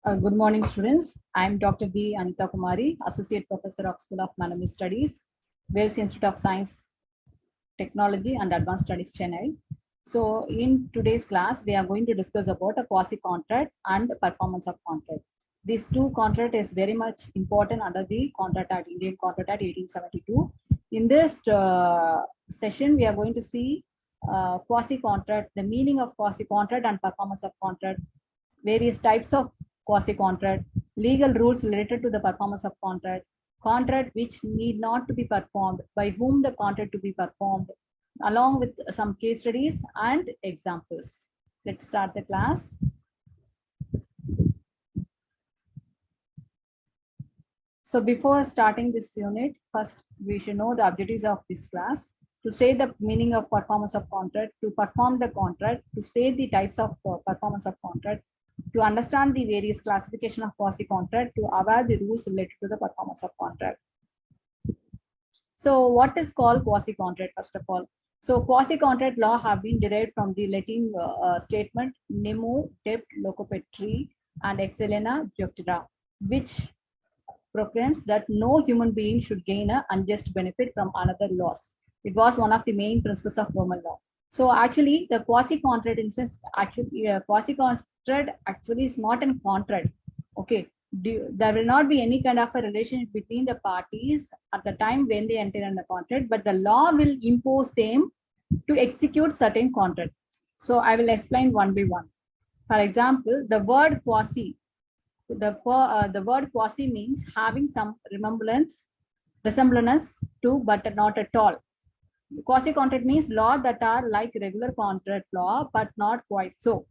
Good morning, students. I am Dr. B. Anita Kumari, Associate Professor of School of Management Studies, Wales Institute of Science, Technology and Advanced Studies, Chennai. So, in today's class, we are going to discuss about a quasi-contract and performance of contract. These two contract is very much important under the Contract Act, Indian Contract Act 1872. In this session, we are going to see quasi-contract, the meaning of quasi-contract and performance of contract, various types of quasi-contract, legal rules related to the performance of contract, contract which need not to be performed, by whom the contract to be performed, along with some case studies and examples. Let's start the class. So before starting this unit, first we should know the objectives of this class. To state the meaning of performance of contract, to perform the contract, to state the types of performance of contract, to understand the various classification of quasi-contract, to aware the rules related to the performance of contract. So what is called quasi-contract, first of all? So quasi-contract law have been derived from the Latin statement nemo debt locupetri and excellena juctura, which proclaims that no human being should gain an unjust benefit from another loss. It was one of the main principles of Roman law. So actually, the quasi-contract instance, actually, quasi-contract actually is not a contract. Okay, there will not be any kind of a relationship between the parties at the time when they enter in the contract, but the law will impose them to execute certain contract. So I will explain one by one. For example, the word quasi, the word quasi means having some resemblance to, but not at all. Quasi contract means law that are like regular contract law, but not quite so.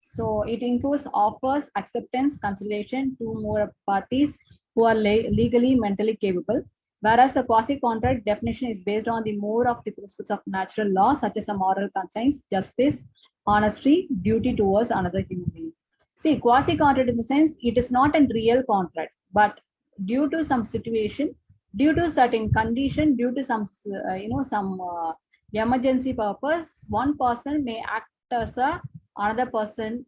So it includes offers, acceptance, conciliation to more parties who are legally, mentally capable. Whereas a quasi-contract definition is based on the more of the principles of natural law, such as a moral conscience, justice, honesty, duty towards another human being. See, quasi-contract in the sense, it is not a real contract, but due to some situation, due to certain condition, due to some, emergency purpose, one person may act as another person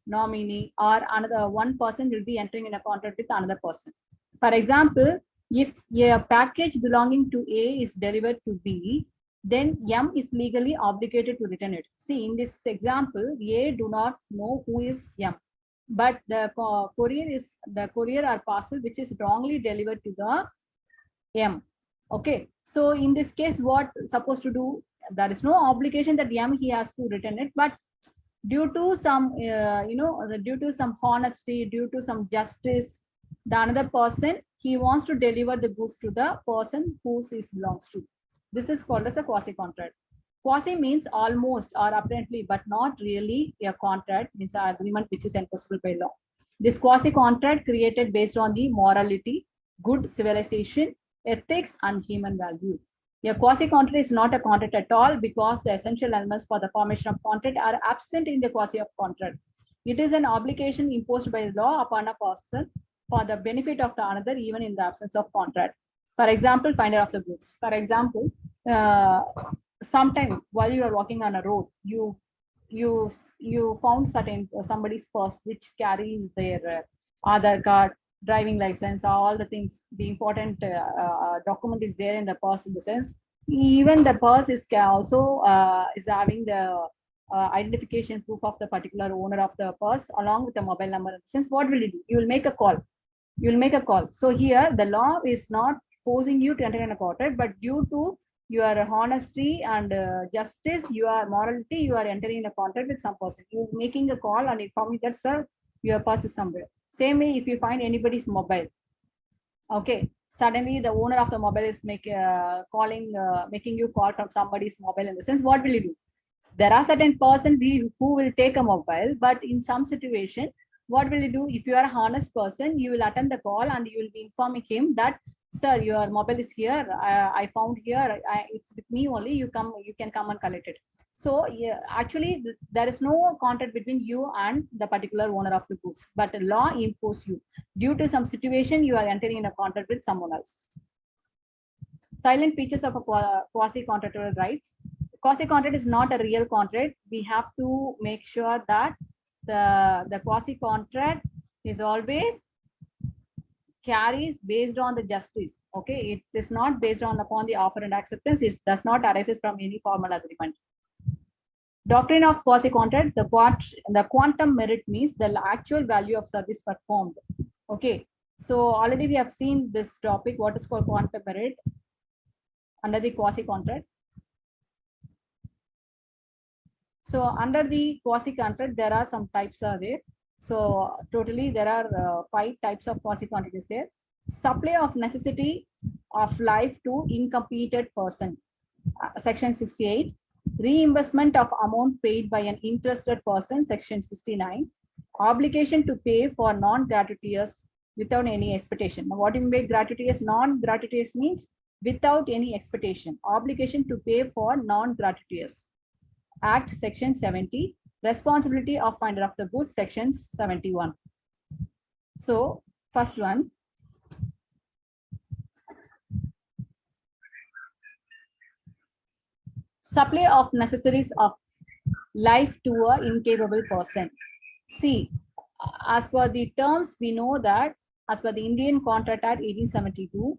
nominee, or another one person will be entering in a contract with another person. For example, if a package belonging to A is delivered to B, then M is legally obligated to return it. See, in this example, A do not know who is M, but the courier or parcel which is wrongly delivered to the M. Okay, so in this case, what supposed to do? There is no obligation that M he has to return it, but due to some due to some honesty, due to some justice, the another person he wants to deliver the goods to the person whose it belongs to. This is called as a quasi contract. Quasi means almost or apparently but not really a contract, means an agreement which is enforceable by law. This quasi contract created based on the morality, good civilization, ethics and human value. A quasi-contract is not a contract at all because the essential elements for the formation of contract are absent in the quasi-contract. It is an obligation imposed by law upon a person for the benefit of the another, even in the absence of contract. For example, finder of the goods. For example, sometime while you are walking on a road, you found certain somebody's purse which carries their Aadhaar card, driving license, all the things, the important document is there in the purse. In the sense, even the purse is also is having the identification proof of the particular owner of the purse along with the mobile number. Since what will you do? You will make a call. You will make a call. So here the law is not forcing you to enter in a contract, but due to your honesty and justice, your morality, you are entering in a contract with some person. You are making a call and informing that, sir, your purse is somewhere. Same way, if you find anybody's mobile, okay, suddenly the owner of the mobile is making you call from somebody's mobile. In the sense, what will you do? There are certain person who will take a mobile, but in some situation, what will you do? If you are a honest person, you will attend the call and you will be informing him that, sir, your mobile is here. I found here. It's with me only. You can come and collect it. So yeah, actually, there is no contract between you and the particular owner of the goods, but the law imposes you. Due to some situation, you are entering in a contract with someone else. Silent features of a quasi-contractual rights. Quasi-contract is not a real contract. We have to make sure that The quasi contract is always carries based on the justice. Okay, it is not based on upon the offer and acceptance. It does not arises from any formal agreement. Doctrine of quasi contract. The quantum merit means the actual value of service performed. Okay, so already we have seen this topic, what is called quantum merit under the quasi contract. So under the quasi contract, there are some types are there. So totally there are 5 types of quasi contract is there. Supply of necessity of life to incompetent person, section 68. Reimbursement of amount paid by an interested person, section 69. Obligation to pay for non-gratuitous without any expectation. Now, what do you mean by gratuitous? Non-gratuitous means without any expectation. Obligation to pay for non-gratuitous. Act, section 70. Responsibility of finder of the goods, section 71. So first one, supply of necessaries of life to a incapable person. See, as per the terms, we know that as per the Indian Contract Act 1872,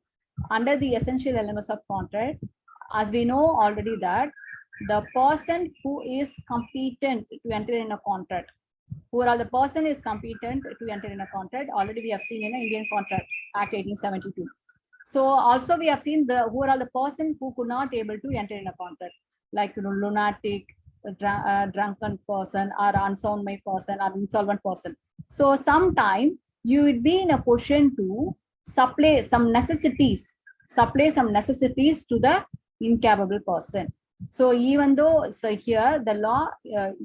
under the essential elements of contract, as we know already that the person who is competent to enter in a contract, who are the person is competent to enter in a contract, already we have seen in the Indian Contract Act 1872. So also we have seen the who are the person who could not able to enter in a contract, like lunatic, drunken person, or unsound mind person, or insolvent person. So sometime you would be in a position to supply some necessities to the incapable person. So even though, so here the law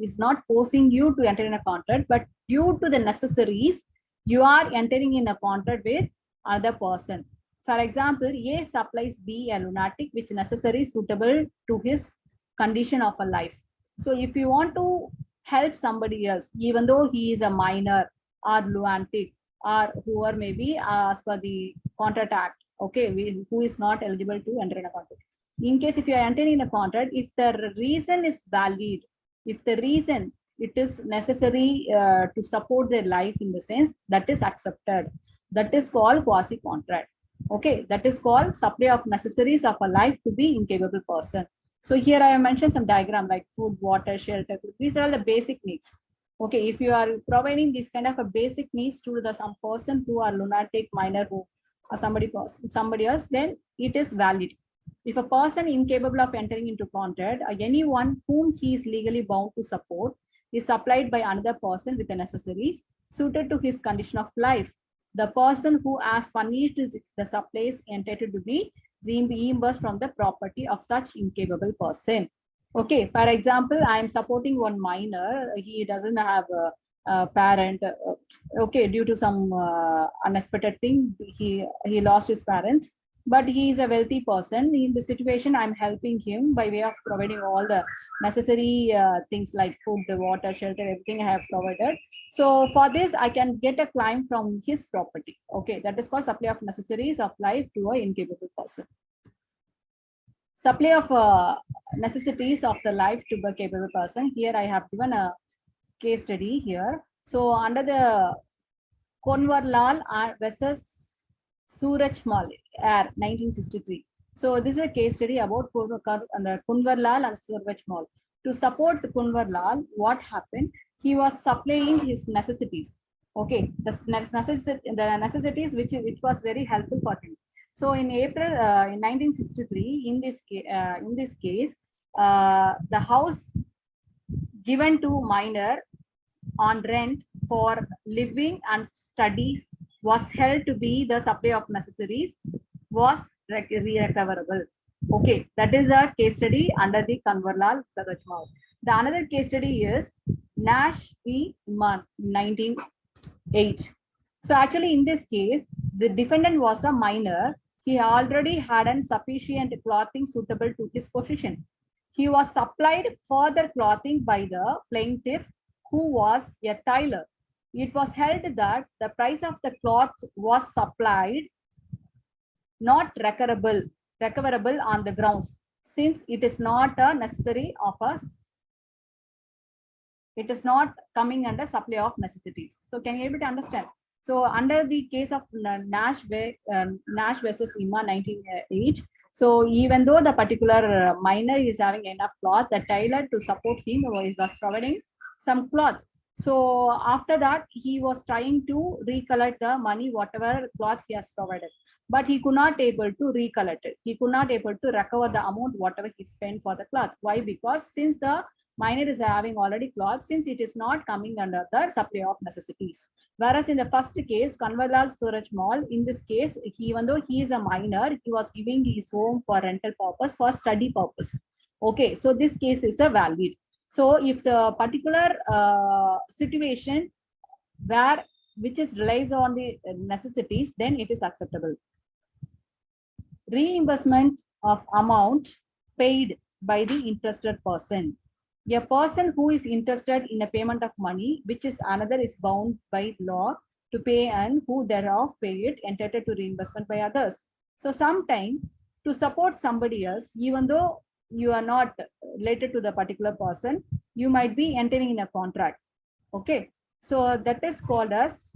is not forcing you to enter in a contract, but due to the necessaries, you are entering in a contract with other person. For example, A supplies B a lunatic which necessary suitable to his condition of a life. So if you want to help somebody else, even though he is a minor or lunatic or whoever may be as per the contract act, okay, who is not eligible to enter in a contract. In case if you are entering in a contract, if the reason is valid, if the reason it is necessary to support their life in the sense that is accepted, that is called quasi contract. Okay, that is called supply of necessaries of a life to be incapable person. So here I have mentioned some diagram like food, water, shelter. These are the basic needs. Okay, if you are providing this kind of a basic needs to the some person who are lunatic, minor, who or somebody else, then it is valid. If a person incapable of entering into contract, or anyone whom he is legally bound to support is supplied by another person with the necessaries suited to his condition of life, the person who has furnished the supplies entitled to be reimbursed from the property of such incapable person. Okay, for example, I am supporting one minor. He doesn't have a parent. Okay, due to some unexpected thing, he lost his parents. But he is a wealthy person. In the situation, I'm helping him by way of providing all the necessary things like food, water, shelter, everything I have provided. So for this, I can get a claim from his property. Okay, that is called supply of necessaries of life to an incapable person. Supply of necessities of the life to a capable person. Here I have given a case study here. So under the Konwarlal versus Suraj Mal, Air, 1963. So this is a case study about Kunwarlal and Suraj Mal. To support Kunwarlal, what happened? He was supplying his necessities. Okay, the necessities which was very helpful for him. So in April in 1963, in this case, the house given to minor on rent for living and studies was held to be the supply of necessaries was recoverable. Okay, that is a case study under the Kanwarlal Sarajmal. The another case study is Nash v. Iman, 1908. So actually in this case, the defendant was a minor. He already had sufficient clothing suitable to his position. He was supplied further clothing by the plaintiff, who was a tailor. It was held that the price of the cloth was supplied not recoverable on the grounds, since it is not a necessary of us. It is not coming under supply of necessities. So can you able to understand? So under the case of Nash versus IMA 1908, so even though the particular miner is having enough cloth, the tailor to support him was providing some cloth. So after that, he was trying to recollect the money, whatever cloth he has provided, but he could not able to recollect it. He could not able to recover the amount, whatever he spent for the cloth. Why? Because since the miner is having already cloth, since it is not coming under the supply of necessities. Whereas in the first case, Kanwarlal Suraj Mall, in this case, even though he is a minor, he was giving his home for rental purpose, for study purpose. Okay, so this case is a valid. So if the particular situation where which is relies on the necessities, then it is acceptable. Reimbursement of amount paid by the interested person. A person who is interested in a payment of money, which is another is bound by law to pay and who thereof pay it, entitled to reimbursement by others. So sometime to support somebody else, even though you are not related to the particular person, you might be entering in a contract. Okay, so that is called as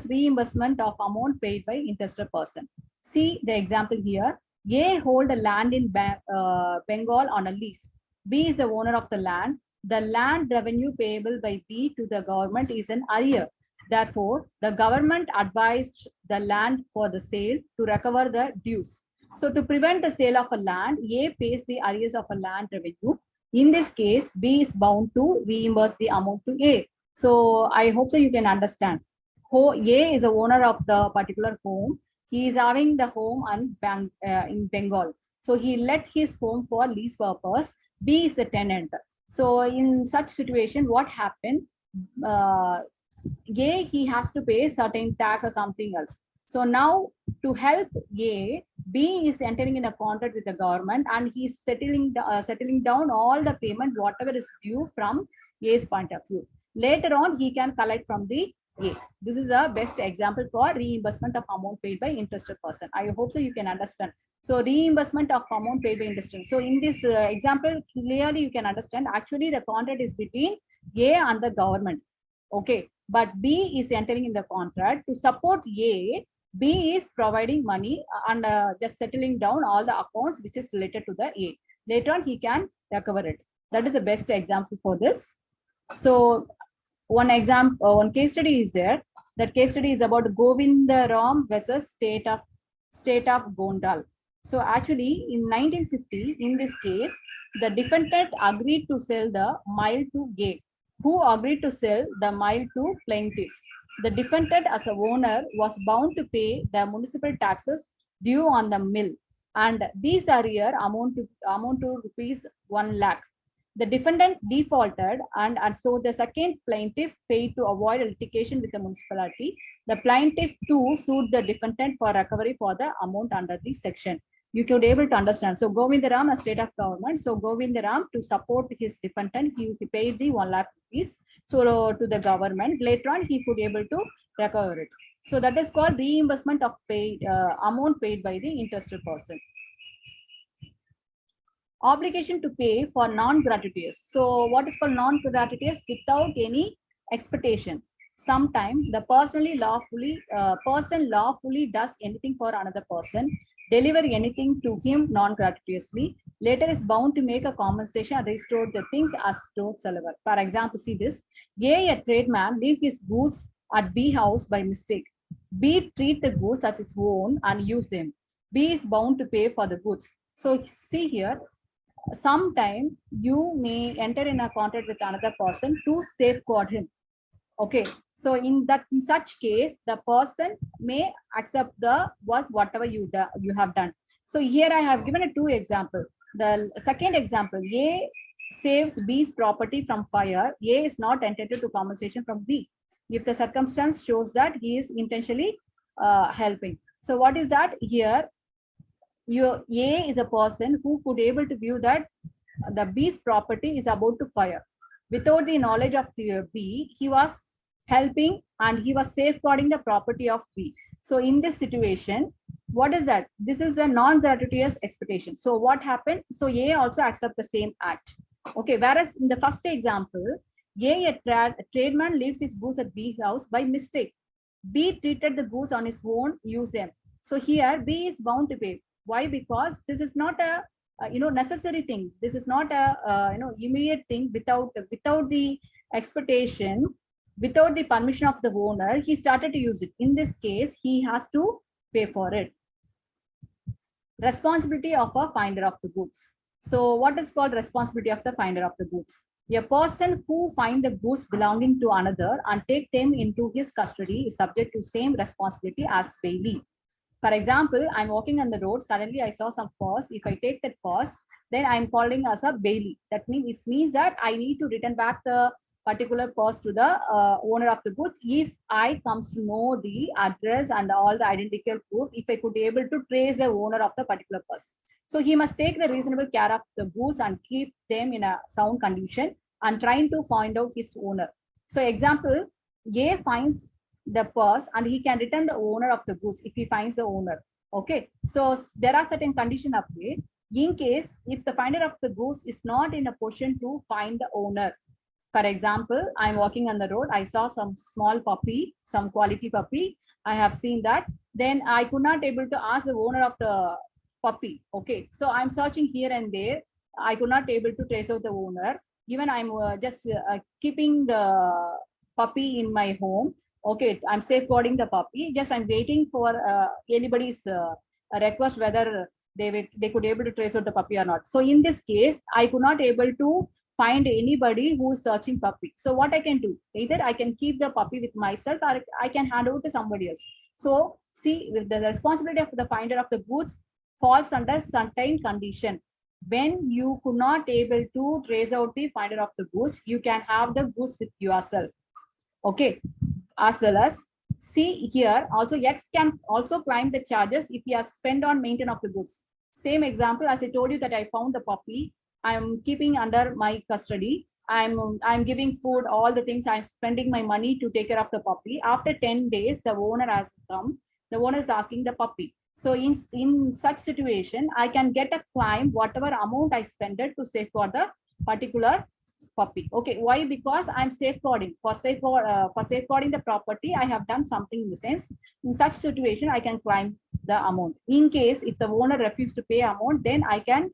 reimbursement of amount paid by interested person. See the example here. A hold a land in Bengal on a lease. B is the owner of the land. The land revenue payable by B to the government is an arrear. Therefore, the government advised the land for the sale to recover the dues. So to prevent the sale of a land, A pays the arrears of a land revenue. In this case, B is bound to reimburse the amount to A. So I hope so you can understand. A is the owner of the particular home. He is having the home in Bengal. So he let his home for lease purpose. B is a tenant. So in such situation, what happened? A, he has to pay certain tax or something else. So now to help A, B is entering in a contract with the government and he's settling down all the payment, whatever is due from A's point of view. Later on, he can collect from the A. This is a best example for reimbursement of amount paid by interested person. I hope so you can understand. So reimbursement of amount paid by interested. So in this example, clearly you can understand actually the contract is between A and the government. Okay, but B is entering in the contract to support A. B is providing money and just settling down all the accounts which is related to the A. Later on, he can recover it. That is the best example for this. So one case study is there. That case study is about Govindaram versus state of Gondal. So actually in 1950, in this case, the defendant agreed to sell the mile to A, who agreed to sell the mile to plaintiff. The defendant as a owner was bound to pay the municipal taxes due on the mill, and these arrears amount to rupees 1 lakh. The defendant defaulted, and so the second plaintiff paid to avoid litigation with the municipality. The plaintiff too sued the defendant for recovery for the amount under this section. You could able to understand. So Govindaram, a state of government. So Govindaram, to support his defendant, he paid the 1 lakh rupees. So to the government. Later on, he could able to recover it. So that is called reimbursement of amount paid by the interested person. Obligation to pay for non-gratuitous. So what is called non-gratuitous? Without any expectation. Sometimes the person lawfully does anything for another person, deliver anything to him non-gratuitously, later is bound to make a compensation and restore the things as stored silver. For example, see this. A tradesman leave his goods at B house by mistake. B treat the goods as his own and use them. B is bound to pay for the goods. So see here, sometime you may enter in a contract with another person to safeguard him. Okay, so in such case, the person may accept the work whatever you have done. So here I have given a 2 example. The second example, A saves B's property from fire. A is not entitled to compensation from B if the circumstance shows that he is intentionally helping. So what is that here? A is a person who could able to view that the B's property is about to fire. Without the knowledge of the B, he was helping and he was safeguarding the property of B. So in this situation, what is that? This is a non-gratuitous expectation. So what happened? So A also accept the same act. Okay, whereas in the first example, a tradesman leaves his goods at B house by mistake. B treated the goods on his own, used them. So here B is bound to pay. Why? Because this is not a necessary thing. This is not a immediate thing without the expectation, without the permission of the owner. He started to use it. In this case, he has to pay for it. Responsibility of a finder of the goods. So what is called responsibility of the finder of the goods? A person who find the goods belonging to another and take them into his custody is subject to same responsibility as bailey. For example, I'm walking on the road, suddenly I saw some purse. If I take that purse, then I'm calling as a bailey. That means it means that I need to return back the particular purse to the owner of the goods if I comes to know the address and all the identical proof, if I could be able to trace the owner of the particular purse. So he must take the reasonable care of the goods and keep them in a sound condition and trying to find out his owner. So example, A finds the purse and he can return the owner of the goods if he finds the owner. Okay, so there are certain conditions applied. In case if the finder of the goods is not in a position to find the owner, for example, I'm walking on the road, I saw some small puppy, some quality puppy, I have seen that, then I could not able to ask the owner of the puppy. Okay, so I'm searching here and there, I could not able to trace out the owner. Even I'm just keeping the puppy in my home. Okay, I'm safeguarding the puppy. Just I'm waiting for anybody's request whether they could able to trace out the puppy or not. So in this case, I could not able to find anybody who is searching puppy. So what I can do, either I can keep the puppy with myself or I can hand over to somebody else. So see, with the responsibility of the finder of the goods falls under certain condition. When you could not able to trace out the finder of the goods, you can have the goods with yourself. Okay, as well as see here also X can also claim the charges if he has spent on maintenance of the goods. Same example as I told you that I found the puppy, I'm keeping under my custody, I'm giving food, all the things, I'm spending my money to take care of the puppy. After 10 days the owner has come, the owner is asking the puppy. So in such situation I can get a claim whatever amount I spent to safeguard the particular puppy. Okay, why? Because I'm safeguarding. For safeguarding the property, I have done something in the sense. In such situation, I can claim the amount. In case if the owner refuses to pay amount, then I can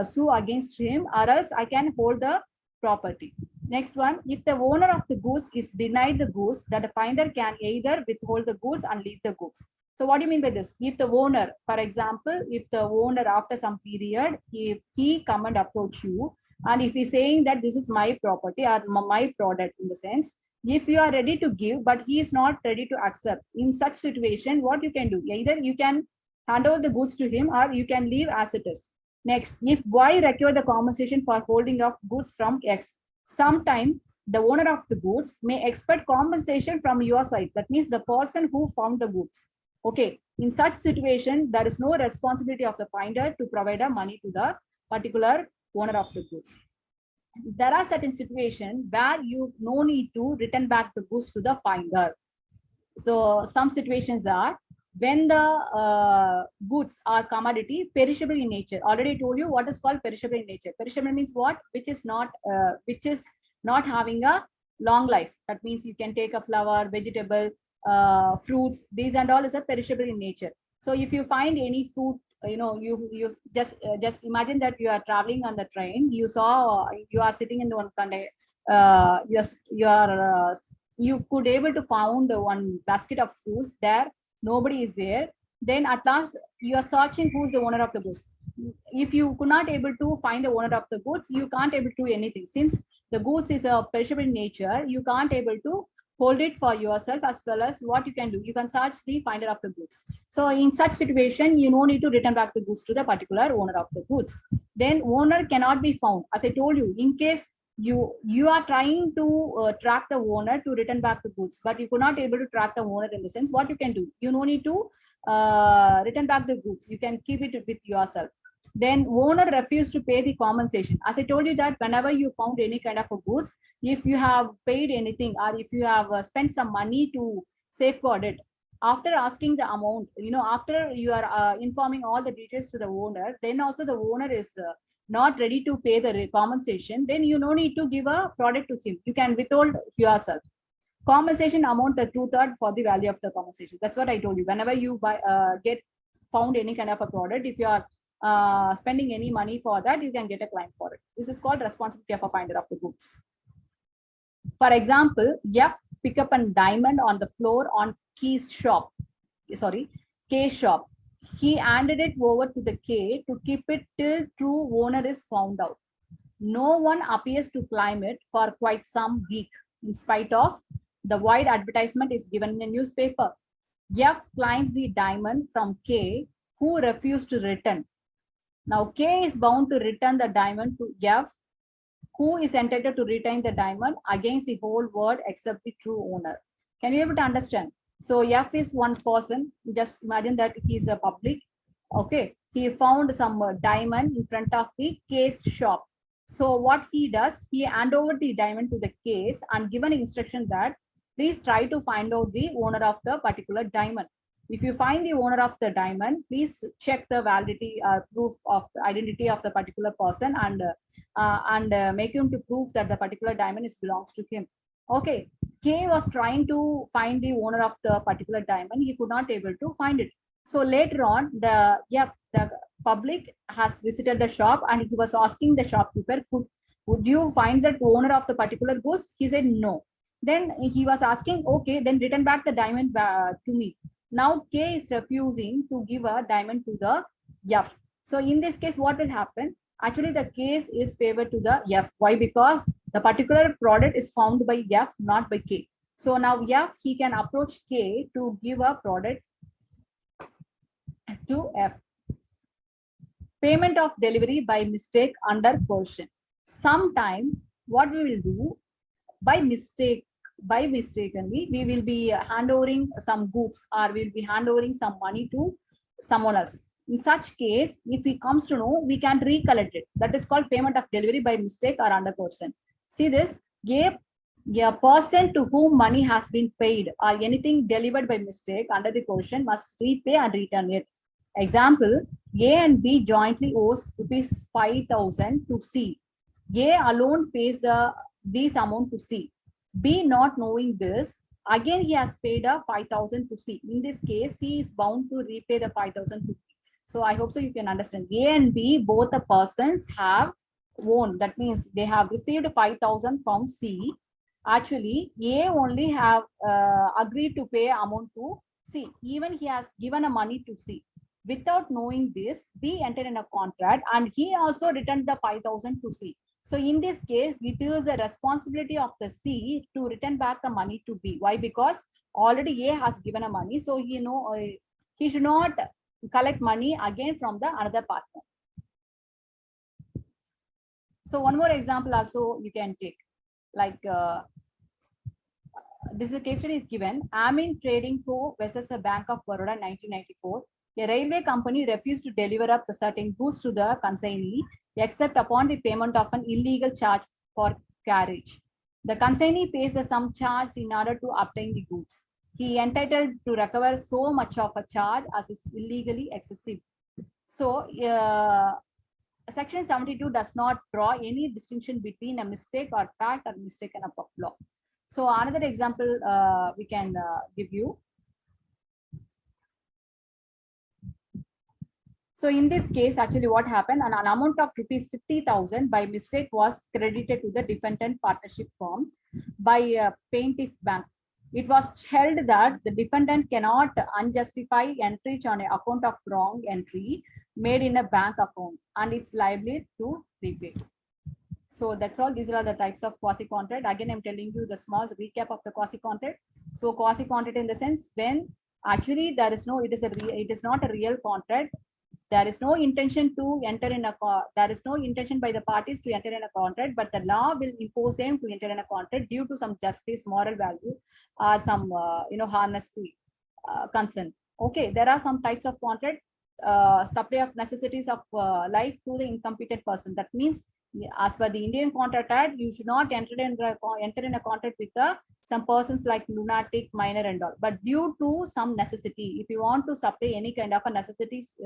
sue against him, or else I can hold the property. Next one, if the owner of the goods is denied the goods, that the finder can either withhold the goods and leave the goods. So what do you mean by this? If the owner, for example, if the owner after some period, if he come and approach you, and if he's saying that this is my property or my product, in the sense, if you are ready to give but he is not ready to accept, in such situation what you can do, either you can hand over the goods to him or you can leave as it is. Next, if Y require the compensation for holding of goods from X, sometimes the owner of the goods may expect compensation from your side, that means the person who found the goods. Okay, in such situation there is no responsibility of the finder to provide a money to the particular owner of the goods. There are certain situations where you no need to return back the goods to the finder. So some situations are when the goods are commodity, perishable in nature. Already told you what is called perishable in nature. Perishable means what? Which is not having a long life. That means you can take a flower, vegetable, fruits. These and all is a perishable in nature. So if you find any fruit, you just imagine that you are traveling on the train. You saw you are sitting in the one kind of you could able to found one basket of fruits there, nobody is there, then at last you are searching who's the owner of the goods. If you could not able to find the owner of the goods, you can't able to do anything. Since the goods is a perishable in nature, you can't able to hold it for yourself. As well as what you can do, you can search the finder of the goods. So in such situation, you no need to return back the goods to the particular owner of the goods. Then owner cannot be found. As I told you, in case you are trying to track the owner to return back the goods, but you could not able to track the owner, in the sense, what you can do, you no need to return back the goods, you can keep it with yourself. Then owner refused to pay the compensation. As I told you that whenever you found any kind of a goods, if you have paid anything or if you have spent some money to safeguard it, after asking the amount, after you are informing all the details to the owner, then also the owner is not ready to pay the compensation, then you no need to give a product to him. You can withhold yourself. Compensation amount the 2/3 for the value of the compensation. That's what I told you. Whenever you buy, get found any kind of a product, if you are spending any money for that, you can get a claim for it. This is called responsibility of a finder of the goods. For example, F pick up a diamond on the floor on K's shop. Sorry, K's shop. He handed it over to the K to keep it till true owner is found out. No one appears to claim it for quite some week, in spite of the wide advertisement is given in a newspaper. F claims the diamond from K, who refused to return. Now K is bound to return the diamond to F, who is entitled to retain the diamond against the whole world except the true owner. Can you able to understand? So F is one person. Just imagine that he is a public. Okay, he found some diamond in front of the K's shop. So what he does, he hand over the diamond to the case and given instruction that please try to find out the owner of the particular diamond. If you find the owner of the diamond, please check the validity proof of the identity of the particular person and make him to prove that the particular diamond belongs to him. Okay, K was trying to find the owner of the particular diamond. He could not able to find it. So later on, the public has visited the shop and he was asking the shopkeeper, would you find the owner of the particular goods? He said no. Then he was asking, okay, then return back the diamond to me. Now K is refusing to give a diamond to the F. So in this case, what will happen? Actually, the case is favored to the F. Why? Because the particular product is found by F, not by K. So now F, he can approach K to give a product to F. Payment of delivery by mistake under coercion. Sometime what we will do, by mistakenly, we will be handovering some goods or we will be handovering some money to someone else. In such case, if he comes to know, we can recollect it. That is called payment of delivery by mistake or under coercion. See this, a person to whom money has been paid or anything delivered by mistake under the coercion must repay and return it. Example, A and B jointly owes rupees 5,000 to C. A alone pays this amount to C. B, not knowing this, again he has paid a 5,000 to C. In this case, C is bound to repay the 5,000 to B. So I hope so you can understand. A and B, both the persons have won. That means they have received 5,000 from C. Actually, A only have agreed to pay amount to C. Even he has given a money to C. Without knowing this, B entered in a contract and he also returned the 5,000 to C. So in this case, it is the responsibility of the C to return back the money to B. Why? Because already A has given a money, so he should not collect money again from the another partner. So one more example also you can take, like this is a case study is given. Amin Trading Co. versus a Bank of Baroda 1994. A railway company refused to deliver up the certain goods to the consignee except upon the payment of an illegal charge for carriage. The consignee pays the sum charged in order to obtain the goods. He entitled to recover so much of a charge as is illegally excessive. So Section 72 does not draw any distinction between a mistake or fact or mistaken of law. So another example we can give you. So in this case, actually what happened, an amount of rupees 50,000 by mistake was credited to the defendant partnership firm by plaintiff bank. It was held that the defendant cannot unjustified entry on an account of wrong entry made in a bank account and it's liable to repay. So that's all. These are the types of quasi contract. Again, I'm telling you the small recap of the quasi contract. So quasi contract in the sense when actually there is no, it is not a real contract. There is no intention to enter in a, there is no intention by the parties to enter in a contract, but the law will impose them to enter in a contract due to some justice, moral value, or some, honesty, concern. Okay, there are some types of contract, supply of necessities of life to the incompetent person. That means, as per the Indian Contract Act, you should not enter in a contract with some persons like lunatic, minor, and all. But due to some necessity, if you want to supply any kind of a necessities,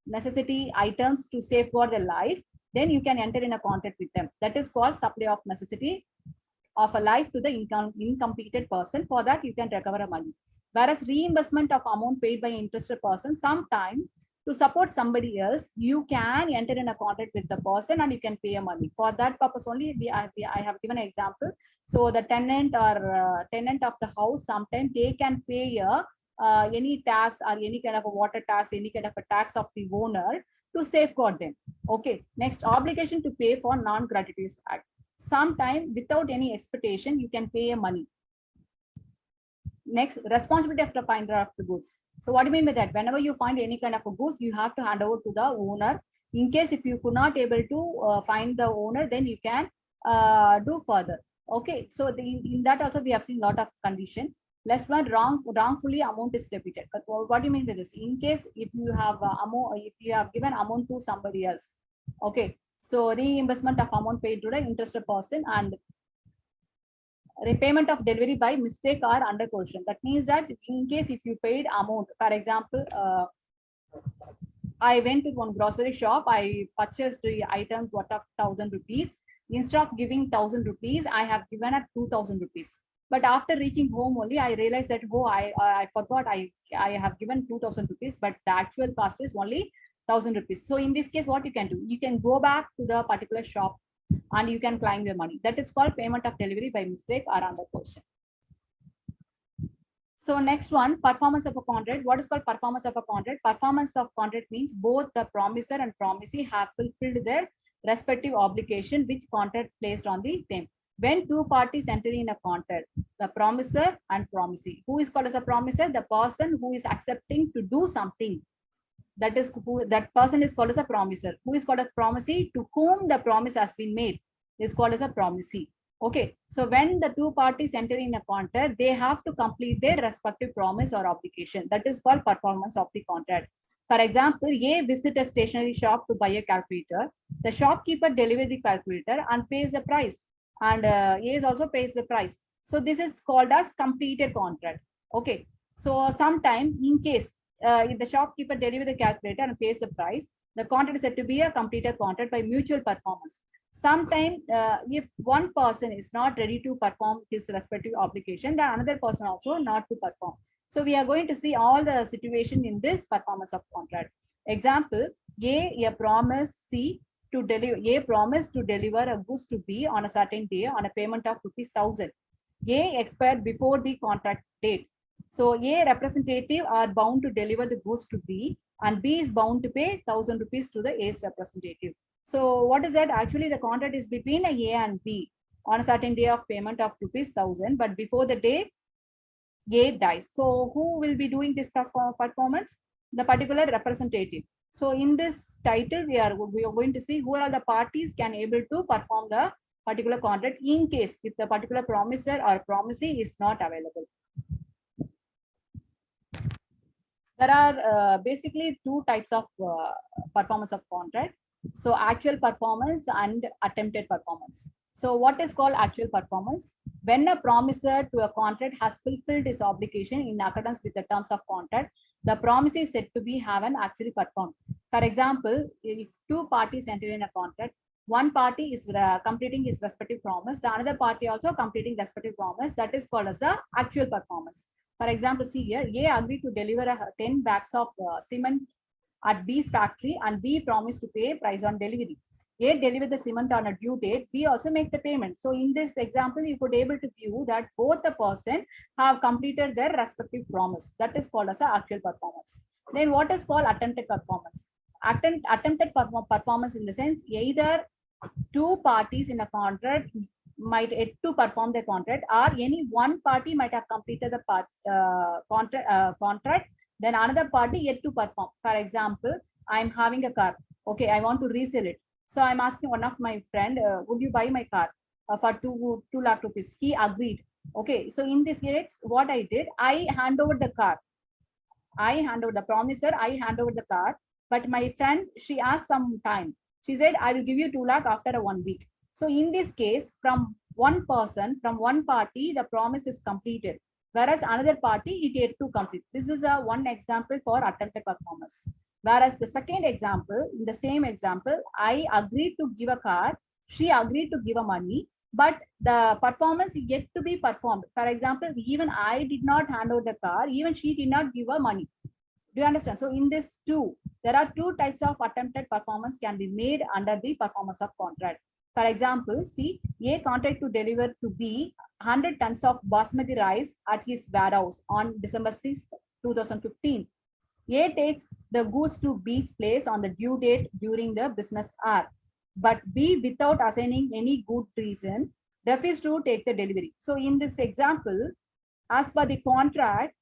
necessity items to safeguard their life, then you can enter in a contract with them. That is called supply of necessity of a life to the incompleted person. For that, you can recover a money. Whereas reimbursement of amount paid by interested person, sometime to support somebody else, you can enter in a contract with the person and you can pay a money. For that purpose only, I have given an example. So the tenant or tenant of the house, sometimes they can pay any tax or any kind of a water tax, any kind of a tax of the owner to safeguard them. Okay. Next, obligation to pay for non-gratuitous act. Sometime without any expectation, you can pay a money. Next, responsibility of the finder of the goods. So what do you mean by that? Whenever you find any kind of a goods, you have to hand over to the owner. In case if you could not able to find the owner, then you can do further. Okay, so in that also we have seen lot of condition. Last one, wrongfully amount is debited. But what do you mean by this? In case if you have if you have given amount to somebody else, okay, so reimbursement of amount paid to the interested person and repayment of delivery by mistake or under coercion. That means that in case if you paid amount, for example, I went to one grocery shop, I purchased the items worth of 1,000 rupees. Instead of giving 1,000 rupees, I have given at 2,000 rupees. But after reaching home only, I realized that, oh, I forgot I have given 2,000 rupees, but the actual cost is only 1,000 rupees. So in this case, what you can do, you can go back to the particular shop and you can claim your money. That is called payment of delivery by mistake or under coercion. So next one, performance of a contract. What is called performance of a contract? Performance of contract means both the promiser and promisee have fulfilled their respective obligation which contract placed on the them. When two parties enter in a contract, the promiser and promisee. Who is called as a promiser? The person who is accepting to do something. That is who that person is called as a promiser. Who is called a promisee? To whom the promise has been made is called as a promisee. Okay, so when the two parties enter in a contract, they have to complete their respective promise or obligation. That is called performance of the contract. For example, A visits a stationery shop to buy a calculator. The shopkeeper delivers the calculator and pays the price. And A is also pays the price. So this is called as completed contract. Okay, so sometime in case if the shopkeeper delivers the calculator and pays the price, the contract is said to be a completed contract by mutual performance. Sometimes if one person is not ready to perform his respective obligation, the another person also not to perform. So we are going to see all the situation in this performance of contract. Example, A promise C to deliver, A promise to deliver a goods to B on a certain day on a payment of ₹1,000. A expired before the contract date. So A representative are bound to deliver the goods to B and B is bound to pay 1,000 rupees to the A's representative. So what is that? Actually, the contract is between A and B on a certain day of payment of ₹1,000, but before the day A dies. So who will be doing this performance? The particular representative. So in this title, we are going to see who are the parties can able to perform the particular contract in case if the particular promiser or promisee is not available. There are basically two types of performance of contract. So actual performance and attempted performance. So what is called actual performance? When a promiser to a contract has fulfilled his obligation in accordance with the terms of contract, the promisee is said to be have an actually performed. For example, if two parties enter in a contract, one party is completing his respective promise, the another party also completing the respective promise, that is called as the actual performance. For example, see here, A agreed to deliver 10 bags of cement at B's factory and B promised to pay price on delivery. A delivered the cement on a due date, B also make the payment. So in this example, you could able to view that both the person have completed their respective promise. That is called as a actual performance. Then what is called attempted performance? Attempted performance in the sense either two parties in a contract might yet to perform the contract or any one party might have completed the contract, then another party yet to perform. For example, I'm having a car. Okay, I want to resell it. So I'm asking one of my friend, would you buy my car for 2 lakh rupees? He agreed. Okay, so in this case, what I did, I hand over the car. I hand over the promiser, I hand over the car. But my friend, she asked some time. She said, I will give you 2 lakh after a 1 week. So in this case, from one person, from one party, the promise is completed. Whereas another party, it yet to complete. This is one example for attempted performance. Whereas the second example, in the same example, I agreed to give a car, she agreed to give a money, but the performance is yet to be performed. For example, even I did not hand over the car, even she did not give her money. Do you understand? So in this two, there are two types of attempted performance can be made under the performance of contract. For example, see, A contract to deliver to B 100 tons of basmati rice at his warehouse on December 6, 2015. A takes the goods to B's place on the due date during the business hour, but B, without assigning any good reason, refused to take the delivery. So in this example, as per the contract,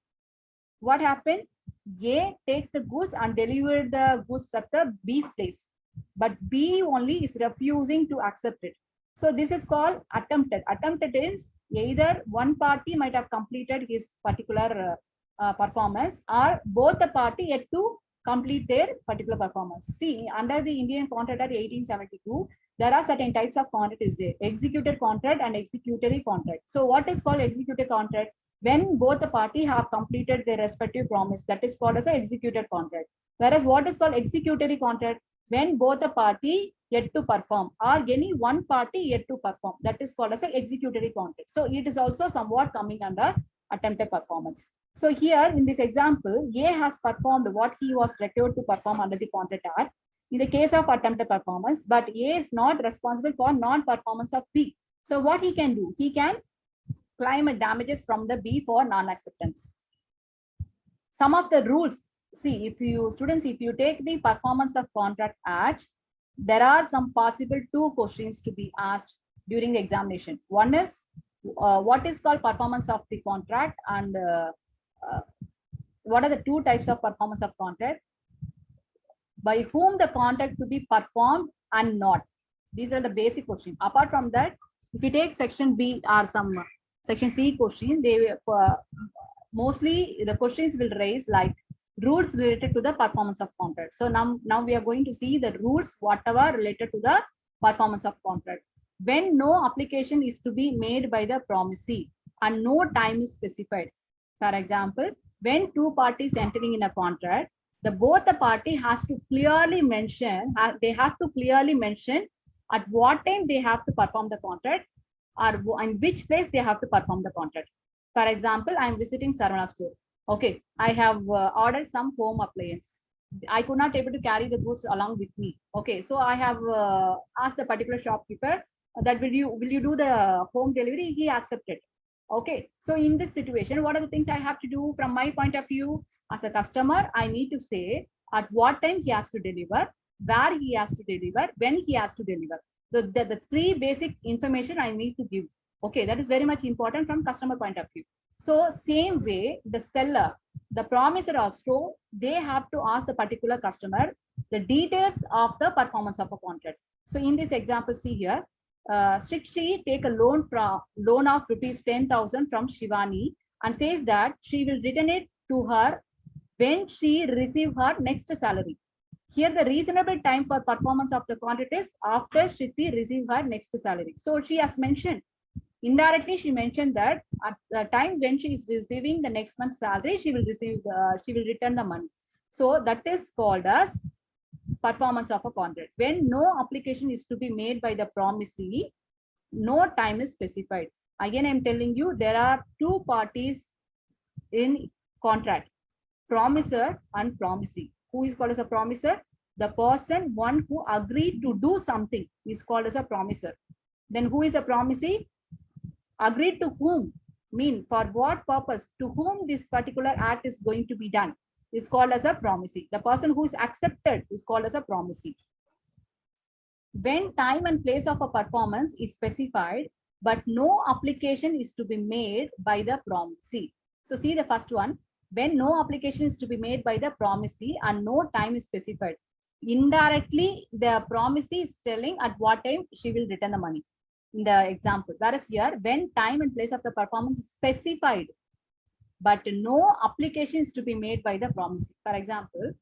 what happened? A takes the goods and delivered the goods at the B's place, but B only is refusing to accept it. So this is called attempted. Attempted is either one party might have completed his particular performance, or both the party yet to complete their particular performance. See, under the Indian Contract Act 1872, there are certain types of contract is there: executed contract and executory contract. So what is called executed contract? When both the party have completed their respective promise, that is called as an executed contract. Whereas what is called executory contract? When both the party yet to perform, or any one party yet to perform, that is called as an executory contract. So it is also somewhat coming under attempted performance. So here in this example, A has performed what he was required to perform under the contract act in the case of attempted performance, but A is not responsible for non-performance of B. So what he can do? He can claim damages from the B for non-acceptance. Some of the rules, see, if you students, if you take the performance of contract act, there are some possible two questions to be asked during the examination. One is what is called performance of the contract, and what are the two types of performance of contract, by whom the contract to be performed and not. These are the basic questions. Apart from that, if you take section B or some section C question, they mostly the questions will raise like rules related to the performance of contract. So now we are going to see the rules whatever related to the performance of contract. When no application is to be made by the promisee and no time is specified. For example, when two parties entering in a contract, both the party has to clearly mention, they have to clearly mention at what time they have to perform the contract, or in which place they have to perform the contract. For example, I am visiting Sarvana store. Okay, I have ordered some home appliance. I could not able to carry the goods along with me. Okay, so I have asked the particular shopkeeper that will you do the home delivery? He accepted. Okay, so in this situation, what are the things I have to do from my point of view as a customer? I need to say at what time he has to deliver, where he has to deliver, when he has to deliver. The three basic information I need to give. Okay, that is very much important from customer point of view. So same way, the seller, the promiser also, they have to ask the particular customer the details of the performance of a contract. So in this example, see here, Shikshi take a loan of rupees 10,000 from Shivani and says that she will return it to her when she receive her next salary. Here the reasonable time for performance of the contract is after Shruti receive her next salary. So she has mentioned, indirectly she mentioned that at the time when she is receiving the next month's salary, she will return the money. So that is called as performance of a contract. When no application is to be made by the promisee, no time is specified. Again, I'm telling you, there are two parties in contract, promiser and promisee. Who is called as a promiser? The one who agreed to do something is called as a promiser. Then who is a promisee? Agreed to whom? Mean for what purpose? To whom this particular act is going to be done is called as a promisee. The person who is accepted is called as a promisee. When time and place of a performance is specified, but no application is to be made by the promisee. So see the first one, when no application is to be made by the promisee and no time is specified. Indirectly, the promisee is telling at what time she will return the money in the example. Whereas here, when time and place of the performance is specified, but no application is to be made by the promisee. For example,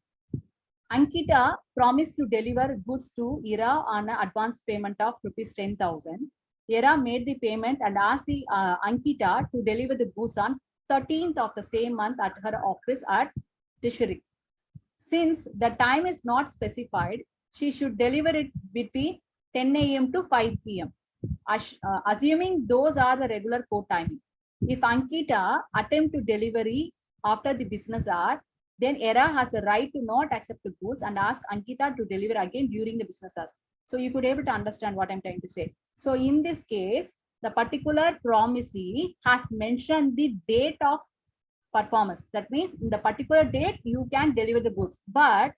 Ankita promised to deliver goods to Ira on an advance payment of rupees 10,000. Ira made the payment and asked the Ankita to deliver the goods on 13th of the same month at her office at Tishri. Since the time is not specified, she should deliver it between 10 a.m. to 5 p.m. Assuming those are the regular code timing. If Ankita attempt to delivery after the business hour, then Era has the right to not accept the goods and ask Ankita to deliver again during the business hours. So you could able to understand what I'm trying to say. So in this case, the particular promisee has mentioned the date of performance. That means in the particular date, you can deliver the goods, but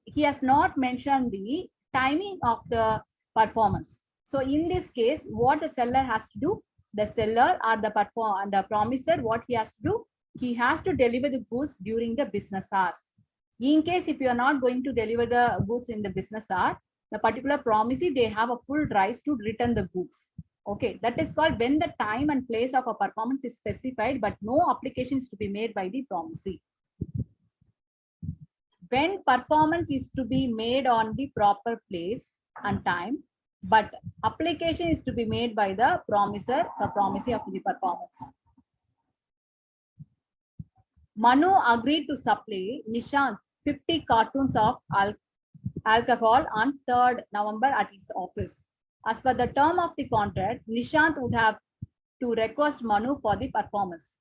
he has not mentioned the timing of the performance. So in this case, what the seller has to do, the seller or the promiser, what he has to do, he has to deliver the goods during the business hours. In case if you are not going to deliver the goods in the business hour, the particular promisee, they have a full right to return the goods. Okay, that is called when the time and place of a performance is specified, but no applications to be made by the promisee. When performance is to be made on the proper place and time, but application is to be made by the promiser, the promisee of the performance. Manu agreed to supply Nishant 50 cartons of alcohol on 3rd November at his office. As per the term of the contract, Nishant would have to request Manu for the performance.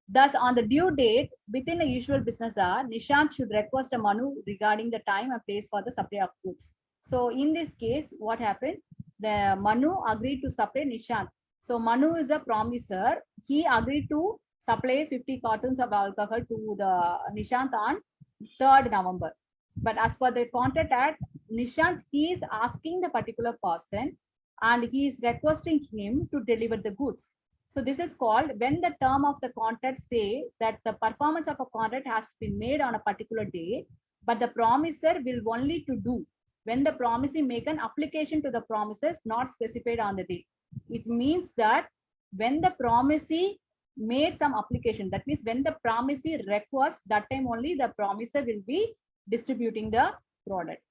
Thus, on the due date, within a usual business hour, Nishant should request a Manu regarding the time and place for the supply of goods. So in this case, what happened? The Manu agreed to supply Nishant. So Manu is the promiser. He agreed to supply 50 cartons of alcohol to the Nishant on 3rd November. But as per the contract act, Nishant, he is asking the particular person and he is requesting him to deliver the goods. So this is called when the term of the contract say that the performance of a contract has to be made on a particular day, but the promiser will only to do when the promisee make an application to the promises not specified on the day. It means that when the promisee made some application, that means when the promisee requests, that time only the promiser will be distributing the product.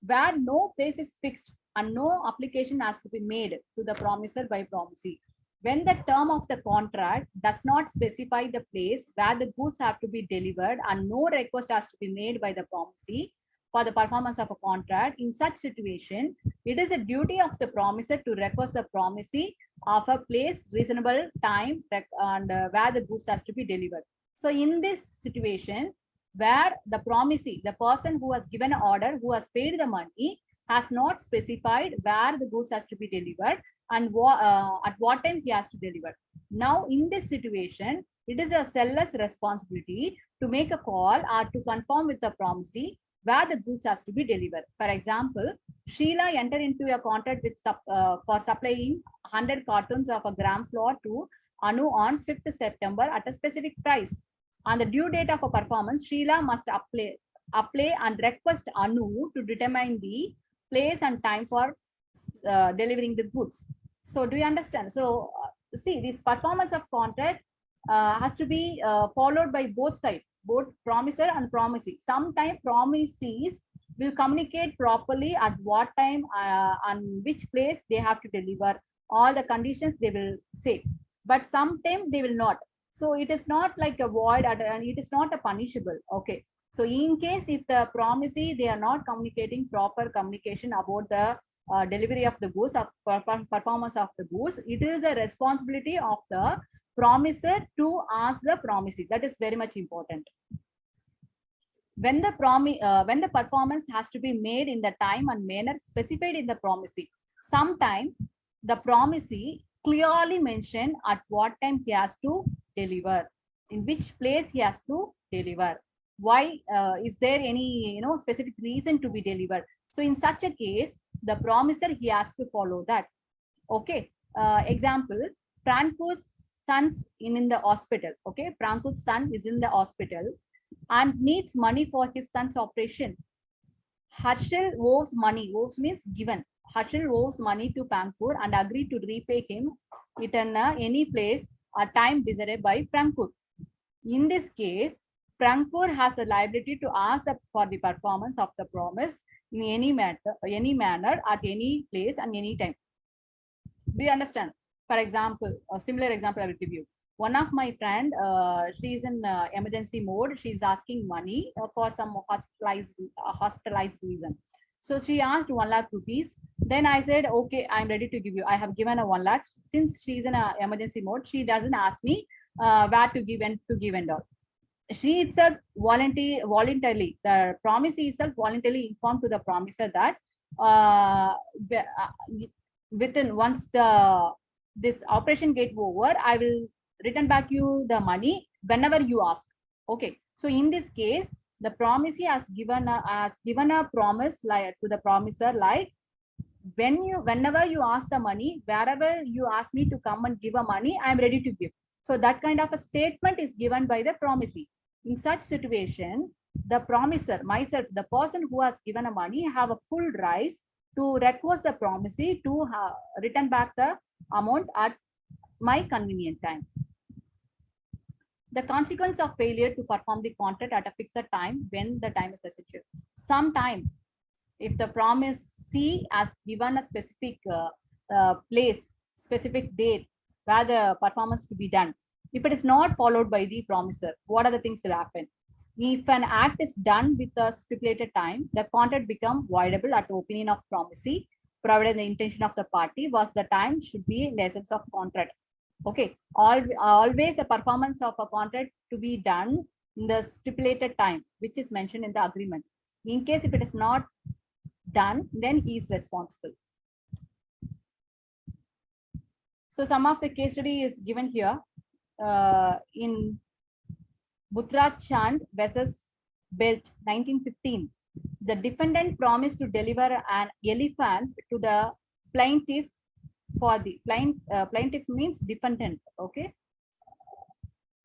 Where no place is fixed and no application has to be made to the promiser by promisee. When the term of the contract does not specify the place where the goods have to be delivered and no request has to be made by the promisee for the performance of a contract, in such situation, it is a duty of the promiser to request the promisee of a place, reasonable time, and where the goods has to be delivered. So in this situation, where the promisee, the person who has given an order, who has paid the money, has not specified where the goods has to be delivered and at what time he has to deliver. Now, in this situation, it is a seller's responsibility to make a call or to confirm with the promisee where the goods has to be delivered. For example, Sheila entered into a contract with for supplying 100 cartons of a gram flour to Anu on 5th September at a specific price. On the due date of a performance, Sheila must apply and request Anu to determine the place and time for delivering the goods. So do you understand? So see, this performance of contract has to be followed by both sides, both promiser and promisee. Sometimes promisees will communicate properly at what time and which place they have to deliver. All the conditions they will say, but sometimes they will not. So it is not like a void and it is not a punishable. Okay. So in case if the promisee, they are not communicating proper communication about the delivery of the goods, performance of the goods, it is a responsibility of the promiser to ask the promisee. That is very much important. When the performance has to be made in the time and manner specified in the promisee, sometimes the promisee clearly mention at what time he has to deliver, in which place he has to deliver, why is there any specific reason to be delivered. So in such a case, the promiser, he has to follow that. Okay. Example, Pranku's son's in the hospital. Okay, Pranku's son is in the hospital and needs money for his son's operation. Harshal owes money. Owes means given. Harshal owes money to Prankur and agreed to repay him it in any place or time desired by Prankur. In this case, Prankur has the liability to ask for the performance of the promise in any manner, at any place and any time. Do you understand? For example, a similar example I will give you. One of my friend, she's in emergency mode. She's asking money for some hospitalized reason. So she asked 1 lakh rupees. Then I said, okay, I'm ready to give you. I have given her 1 lakh. Since she's in a emergency mode, she doesn't ask me where to give and to give and all. She itself voluntarily, the promisee itself voluntarily informed to the promiser that uh, within once this operation get over, I will return back you the money whenever you ask. Okay, so in this case, the promisee has given a promise like to the promiser, like whenever you ask the money, wherever you ask me to come and give a money, I'm ready to give. So that kind of a statement is given by the promisee. In such situation, the promiser, myself, the person who has given a money, have a full right to request the promisee to return back the amount at my convenient time. The consequence of failure to perform the contract at a fixed time when the time is essential. Sometime, if the promisee has given a specific place, specific date where the performance to be done, if it is not followed by the promiser, what are the things will happen? If an act is done with a stipulated time, the contract become voidable at the opinion of promisee, provided the intention of the party was the time should be in the essence of contract. Okay, always the performance of a contract to be done in the stipulated time, which is mentioned in the agreement. In case if it is not done, then he is responsible. So some of the case study is given here in Butra Chand versus Belt 1915. The defendant promised to deliver an elephant to the plaintiff for the plaintiff means defendant. Okay.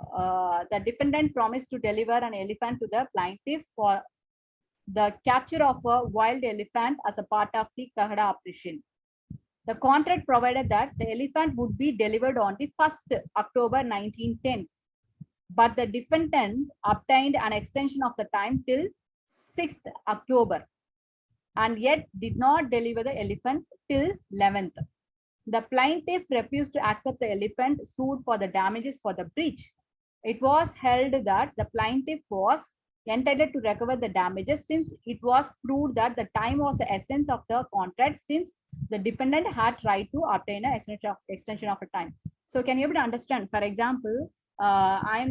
The defendant promised to deliver an elephant to the plaintiff for the capture of a wild elephant as a part of the Kahada operation. The contract provided that the elephant would be delivered on the 1st October 1910, but the defendant obtained an extension of the time till 6th October and yet did not deliver the elephant till 11th. The plaintiff refused to accept the elephant, sued for the damages for the breach. It was held that the plaintiff was entitled to recover the damages since it was proved that the time was the essence of the contract, since the defendant had tried to obtain an extension of a time. So can you able to understand? For example, I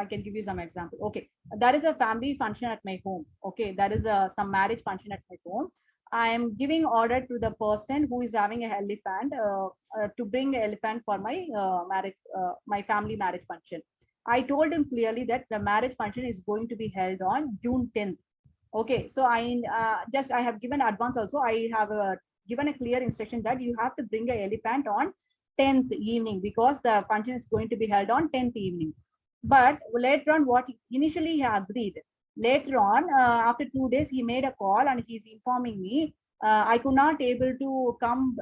can give you some example. Okay, there is a family function at my home. Okay, there is some marriage function at my home. I am giving order to the person who is having a elephant to bring an elephant for my my family marriage function. I told him clearly that the marriage function is going to be held on June 10th. Okay, so I have given advance also. I have given a clear instruction that you have to bring an elephant on 10th evening because the function is going to be held on 10th evening. But later on, what initially he agreed. Later on, after 2 days, he made a call and he's informing me. I could not able to come.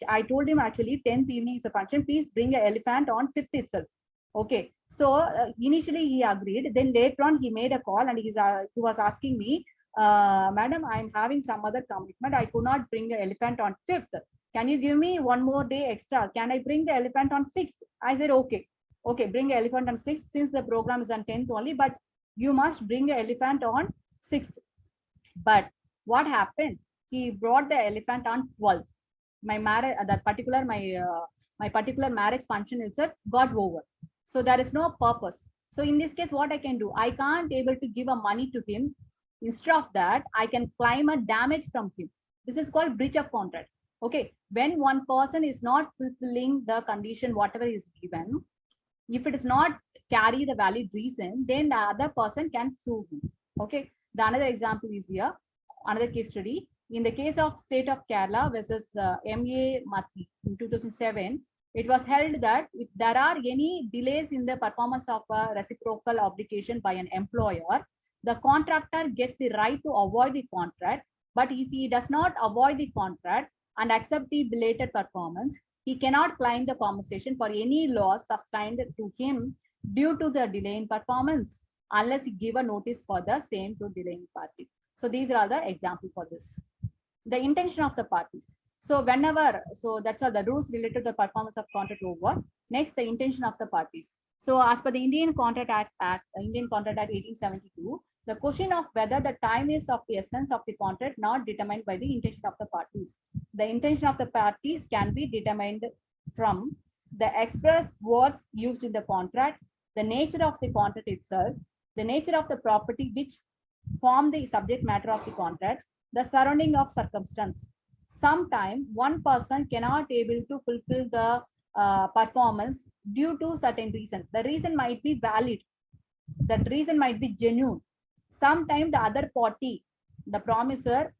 I told him actually 10th evening is a function. Please bring an elephant on 5th itself. Okay. So initially he agreed. Then later on, he made a call and he was asking me, Madam, I'm having some other commitment. I could not bring the elephant on 5th. Can you give me one more day extra? Can I bring the elephant on 6th? I said, okay. Okay, bring the elephant on 6th since the program is on 10th only, but you must bring the elephant on 6th. But what happened? He brought the elephant on 12th. My marriage, my particular marriage function itself got over. So there is no purpose. So in this case, what I can do? I can't able to give a money to him. Instead of that, I can claim a damage from him. This is called breach of contract. Okay, when one person is not fulfilling the condition, whatever is given, if it is not carry the valid reason, then the other person can sue him. Okay, the another example is here, another case study. In the case of state of Kerala versus MA Mati in 2007, it was held that if there are any delays in the performance of a reciprocal obligation by an employer, the contractor gets the right to avoid the contract. But if he does not avoid the contract and accept the belated performance, he cannot claim the compensation for any loss sustained to him due to the delay in performance unless he give a notice for the same to delaying party. So these are the example for this. The intention of the parties. So whenever, so that's all the rules related to the performance of contract over. Next, the intention of the parties. So as per the Indian Contract Indian Contract Act 1872, the question of whether the time is of the essence of the contract not determined by the intention of the parties. The intention of the parties can be determined from the express words used in the contract, the nature of the contract itself, the nature of the property which form the subject matter of the contract, the surrounding of circumstance. Sometimes one person cannot able to fulfill the performance due to certain reason. The reason might be valid. That reason might be genuine. Sometimes the other party, the promiser,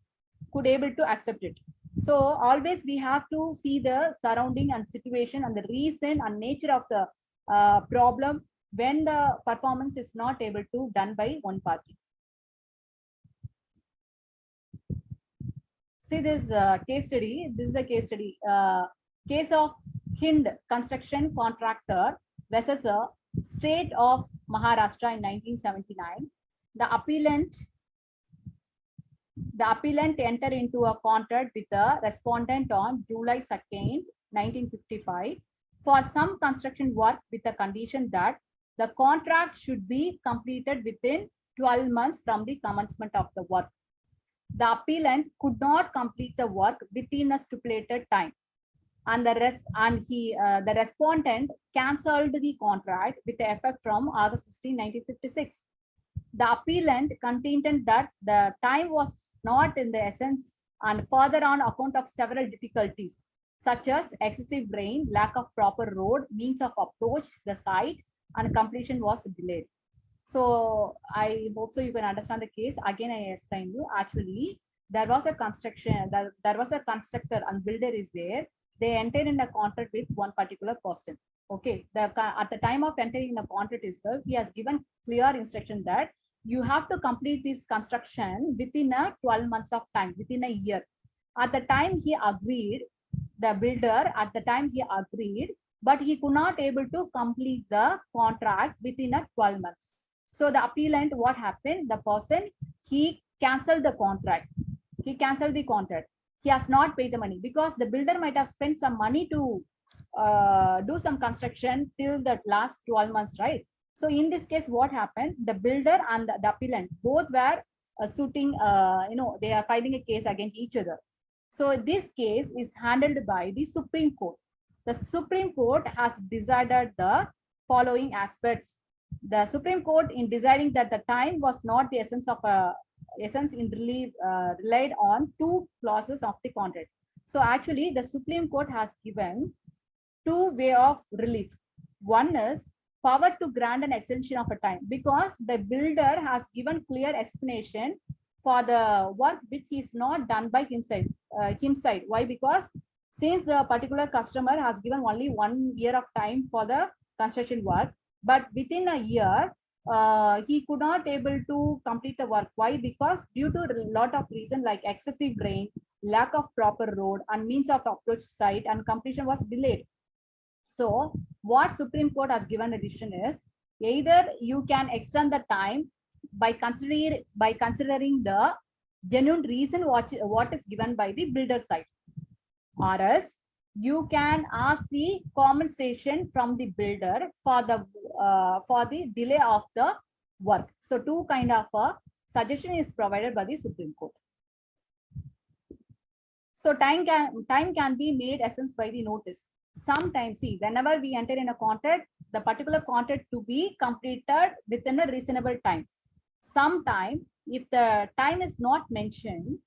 could able to accept it. So always we have to see the surrounding and situation and the reason and nature of the problem when the performance is not able to done by one party. See this case study. This is a case study. Case of Hind construction contractor versus a state of Maharashtra in 1979. The appellant entered into a contract with the respondent on July 2nd, 1955 for some construction work with the condition that the contract should be completed within 12 months from the commencement of the work. The appellant could not complete the work within a stipulated time, and the respondent cancelled the contract with effect from August 16, 1956. The appellant contended that the time was not in the essence and further on account of several difficulties such as excessive rain, lack of proper road, means of approach the site, and completion was delayed. So I hope so you can understand the case. Again, I explain you. Actually, there was a construction, there was a constructor and builder is there. They entered in a contract with one particular person. Okay, at the time of entering the contract itself, he has given clear instruction that you have to complete this construction within a 12 months of time, within a year. At the time he agreed, the builder at the time he agreed, but he could not able to complete the contract within a 12 months. So the appellant, what happened? The person, he canceled the contract. He canceled the contract. He has not paid the money because the builder might have spent some money to do some construction till the last 12 months, right? So in this case, what happened? The builder and the appellant both were suiting, they are fighting a case against each other. So this case is handled by the Supreme Court. The Supreme Court has decided the following aspects. The Supreme Court, in deciding that the time was not the essence of relied on two clauses of the contract. So actually, the Supreme Court has given two way of relief. One is power to grant an extension of a time because the builder has given clear explanation for the work which is not done by himself. Why? Because since the particular customer has given only 1 year of time for the construction work, but within a year he could not able to complete the work. Why? Because due to a lot of reasons like excessive rain, lack of proper road and means of approach site, and completion was delayed. So what Supreme Court has given a decision is either you can extend the time by considering the genuine reason what is given by the builder side, or else you can ask the compensation from the builder for the delay of the work. So two kind of a suggestion is provided by the Supreme Court. So time can be made essence by the notice. Sometimes, see, whenever we enter in a contract, the particular contract to be completed within a reasonable time. Sometime, if the time is not mentioned,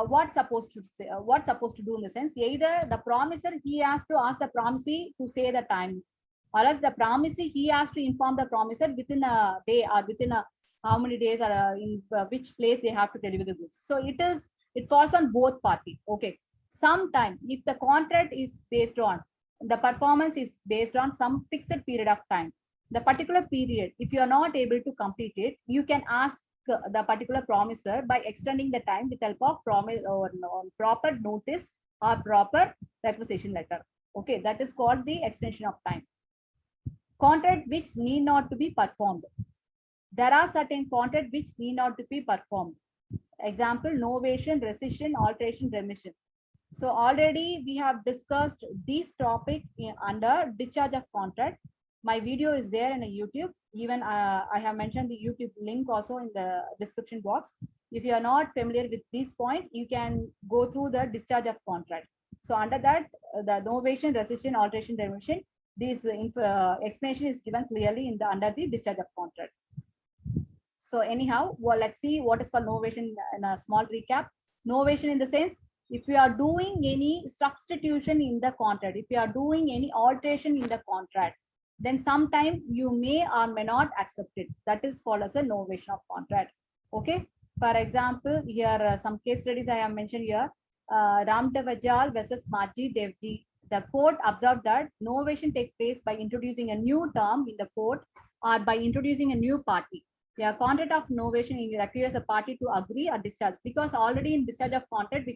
what's supposed to say? What's supposed to do in the sense? Either the promisor he has to ask the promisee to say the time, or else the promisee he has to inform the promisor within a day or within a how many days or in which place they have to deliver the goods. So it falls on both parties. Okay. Sometime if the contract is based on the performance is based on some fixed period of time, the particular period, if you are not able to complete it, you can ask the particular promisor by extending the time with help of promise or proper notice or proper requisition letter. Okay, that is called the extension of time. Contract which need not to be performed. There are certain contracts which need not to be performed. Example, novation, rescission, alteration, remission. So already we have discussed this topic under discharge of contract. My video is there in a YouTube. Even I have mentioned the YouTube link also in the description box. If you are not familiar with this point, you can go through the discharge of contract. So under that, the novation, rescission, alteration, remission, this explanation is given clearly in the under the discharge of contract. So anyhow, well, let's see what is called novation in a small recap. Novation in the sense, if you are doing any substitution in the contract, if you are doing any alteration in the contract, then sometime you may or may not accept it. That is called as a novation of contract. Okay. For example, here some case studies I have mentioned here. Ramdevajal versus Maji Devji. The court observed that novation takes place by introducing a new term in the court or by introducing a new party. The contract of novation requires a party to agree or discharge, because already in discharge of contract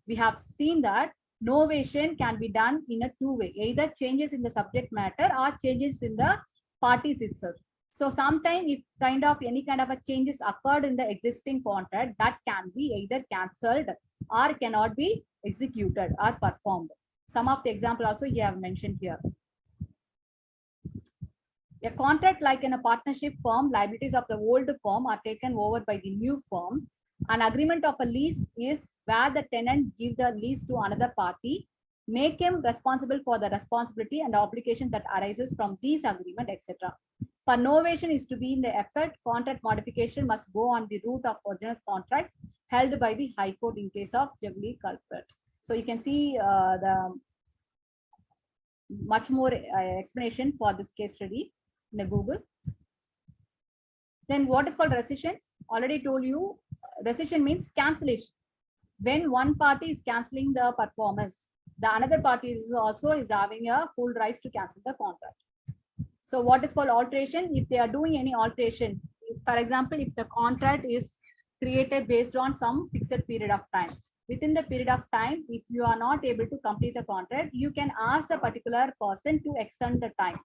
we have seen that novation can be done in a two-way, either changes in the subject matter or changes in the parties itself. So sometimes if any kind of a changes occurred in the existing contract, that can be either cancelled or cannot be executed or performed. Some of the example also you have mentioned here. A contract like in a partnership firm, liabilities of the old firm are taken over by the new firm. An agreement of a lease is where the tenant gives the lease to another party, make him responsible for the responsibility and obligation that arises from these agreement, etc. For novation is to be in the effect, contract modification must go on the route of original contract held by the High Court in case of juggling culprit. So you can see the much more explanation for this case study in the Google. Then what is called rescission? Already told you, rescission means cancellation. When one party is cancelling the performance, the another party is also having a full rights to cancel the contract. So what is called alteration? If they are doing any alteration, for example, if the contract is created based on some fixed period of time, within the period of time, if you are not able to complete the contract, you can ask the particular person to extend the time.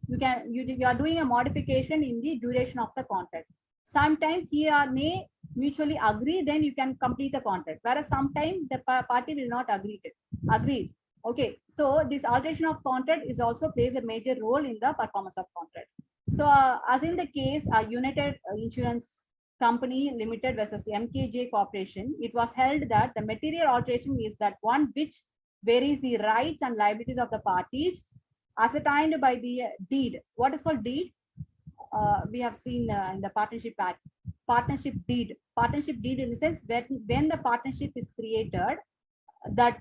You are doing a modification in the duration of the contract. Sometimes he or may mutually agree, then you can complete the contract. Whereas sometimes the party will not agree. Okay, so this alteration of contract is also plays a major role in the performance of contract. So as in the case United Insurance Company Limited versus MKJ Corporation, it was held that the material alteration is that one which varies the rights and liabilities of the parties ascertained by the deed. What is called deed? We have seen in the Partnership Act. Partnership deed. Partnership deed in the sense when the partnership is created, that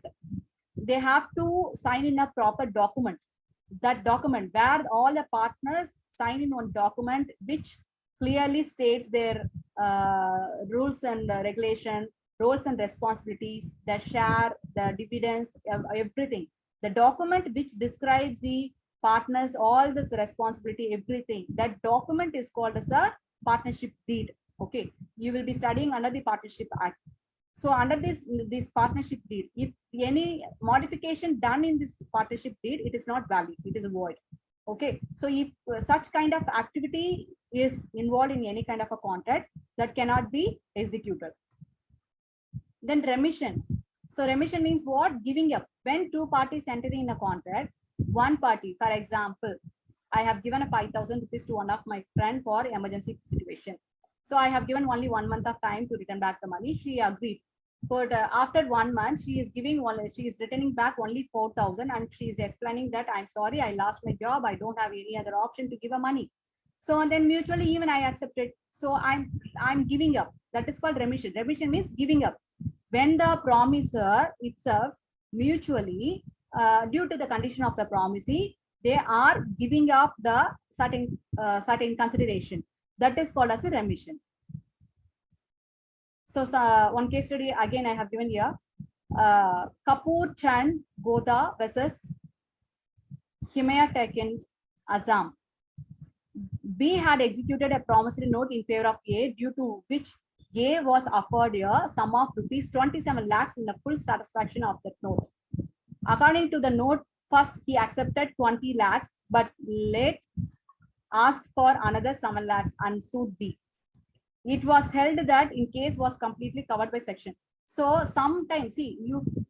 they have to sign in a proper document. That document where all the partners sign in one document which clearly states their rules and regulation, roles and responsibilities, the share, the dividends, everything. The document which describes the partners, all this responsibility, everything. That document is called as a partnership deed. Okay, you will be studying under the Partnership Act. So under this partnership deed, if any modification done in this partnership deed, it is not valid, it is void. Okay, so if such kind of activity is involved in any kind of a contract, that cannot be executed. Then remission. So remission means what? Giving up. When two parties enter in a contract, one party, for example, I have given a 5,000 rupees to one of my friend for emergency situation. So I have given only 1 month of time to return back the money. She agreed. But after 1 month, she is returning back only 4,000, and she is explaining that I'm sorry, I lost my job. I don't have any other option to give her money. So then mutually, even I accepted. So I'm giving up. That is called remission. Remission means giving up. When the promisor itself mutually, due to the condition of the promisee, they are giving up the certain consideration. That is called as a remission. So one case study again I have given here. Kapoor Chand Gota versus Himaya Tekin Azam. B had executed a promissory note in favor of A, due to which A was offered a sum of rupees 27 lakhs in the full satisfaction of that note. According to the note, first he accepted 20 lakhs, but late asked for another 7 lakhs and sued B. It was held that in case was completely covered by section. So sometimes, see,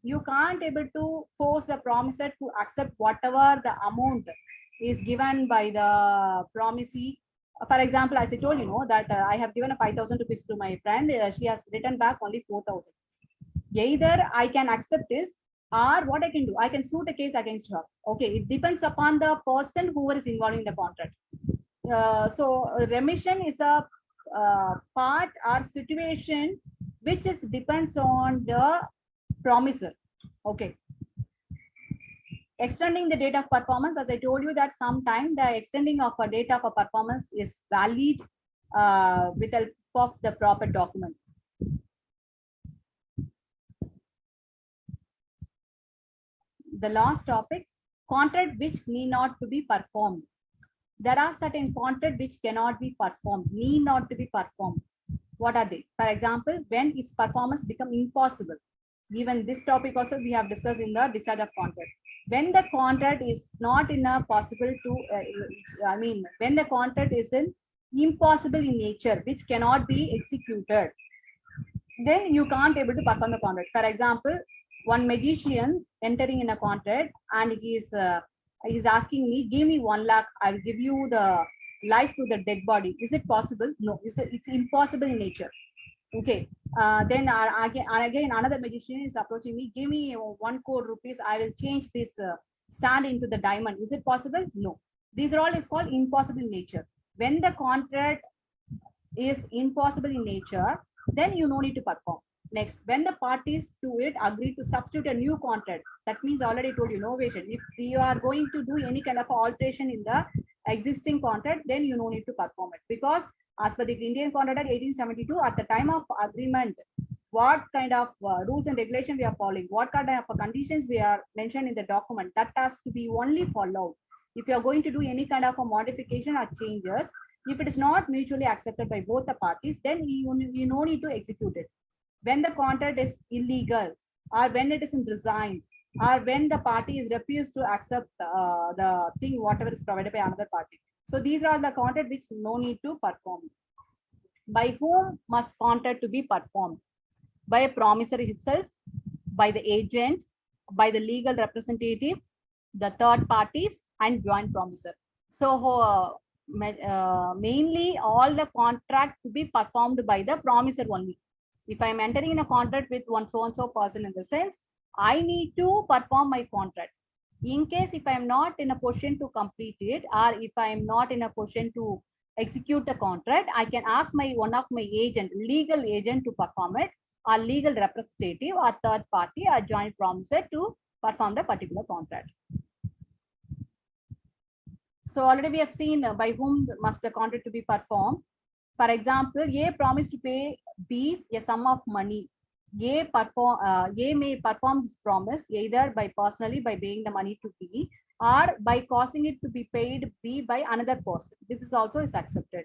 you can't able to force the promisor to accept whatever the amount is given by the promisee. For example, as I told you know that I have given a 5,000 rupees to my friend. She has written back only 4,000. Either I can accept this, or what I can do, I can sue the case against her. Okay, it depends upon the person who is involved in the contract. So remission is a part or situation which is depends on the promisor. Okay. Extending the date of performance, as I told you that sometime the extending of a date of a performance is valid with help of the proper document. The last topic, contract which need not to be performed. There are certain contract which cannot be performed, need not to be performed. What are they? For example, when its performance become impossible. Even this topic also we have discussed in the discharge of contract. When the contract is not in a possible to, when the contract is in impossible in nature, which cannot be executed, then you can't able to perform the contract. For example, one magician entering in a contract and he's asking me, give me 1 lakh, I'll give you the life to the dead body. Is it possible? No, it's impossible in nature. Okay. Then again, another magician is approaching me, give me 1 crore rupees, I will change this sand into the diamond. Is it possible? No. These are all is called impossible in nature. When the contract is impossible in nature, then you no need to perform. Next, when the parties to it agree to substitute a new contract, that means already told you novation. If you are going to do any kind of alteration in the existing contract, then you no need to perform it, because as per the Indian Contract Act 1872, at the time of agreement, what kind of rules and regulation we are following, what kind of conditions we are mentioned in the document, that has to be only followed. If you are going to do any kind of a modification or changes, if it is not mutually accepted by both the parties, then you no need to execute it. When the contract is illegal, or when it is in design, or when the party is refused to accept the thing whatever is provided by another party. So these are the contract which no need to perform. By whom must contract to be performed? By a promissory itself, by the agent, by the legal representative, the third parties, and joint promisor. So mainly all the contract to be performed by the promisor only. If I'm entering in a contract with one so and so person, in the sense, I need to perform my contract. In case if I'm not in a position to complete it, or if I'm not in a position to execute the contract, I can ask one of my agent, legal agent, to perform it, or legal representative, or third party, or joint promisor to perform the particular contract. So already we have seen by whom must the contract to be performed. For example, A promised to pay B a sum of money. A may perform this promise either by personally by paying the money to B, or by causing it to be paid B by another person. This is also is accepted.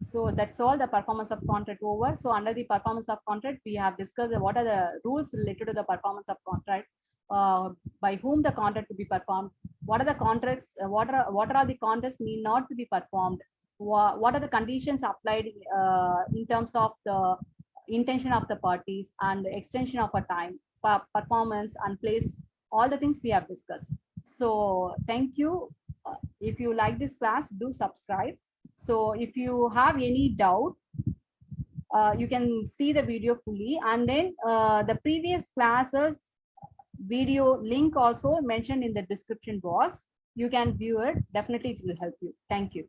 So that's all the performance of contract over. So under the performance of contract, we have discussed what are the rules related to the performance of contract, by whom the contract to be performed, what are the contracts, what are the contracts need not to be performed, what are the conditions applied in terms of the intention of the parties and the extension of a time, performance and place, all the things we have discussed. So thank you. If you like this class, do subscribe. So if you have any doubt, you can see the video fully, and then the previous classes video link also mentioned in the description box. You can view it. Definitely it will help you. Thank you.